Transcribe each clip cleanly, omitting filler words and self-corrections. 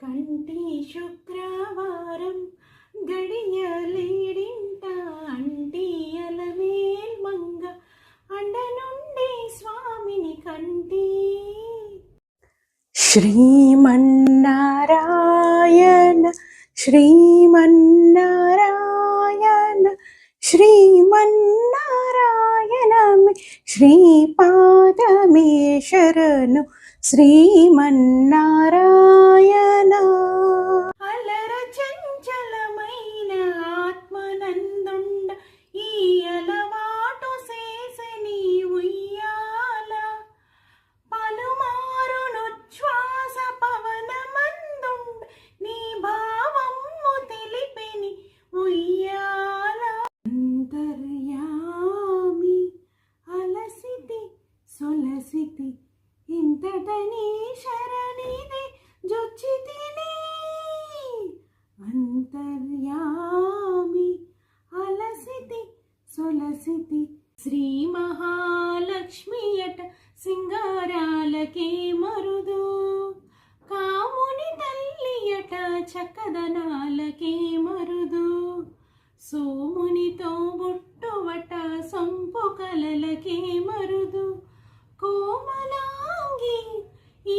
కంటి శుక్రవారం గడియలేడింట అంటి అలమేల్ మంగ అండ నుండి స్వామిని కంటి. శ్రీమన్నారాయణ శ్రీమన్నారాయణ శ్రీమన్నారాయణ శ్రీపాదమే శరణు శ్రీమన్నారాయణ. అలర చంచలమైన ఆత్మనందుండ ఈ అలవాటు చేసని ఉయ్యాల పలుమారునుచ్ఛ్వాస పవనమందుండ నీ భావము తెలిపెని ఉయ్యాల. అంతర్యామి అలసితి సొలసితి ఇంతటనీ శరణిది జొచ్చితిని. అంతర్యామి అలసితి సొలసితి. శ్రీ మహాలక్ష్మి అట సింగారాలకే మరుదు, కాముని తల్లి అట చక్కదనాలకే మరుదు, సోమునితో బుట్టువట సొంపు కలలకే మరుదు, కోమలాంగి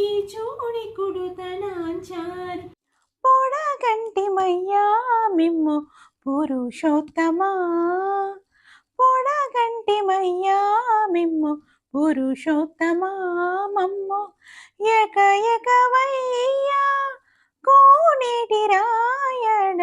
ఈ చూడి కుడుతనాంచారి. పొడగంటి మయ్యా మిమ్ము పురుషోత్తమా, పొడగంటి మయ్యా మిమ్ము పురుషోత్తమా, మమ్ము ఎక ఎక వయ్యా కోనేటి రాయడ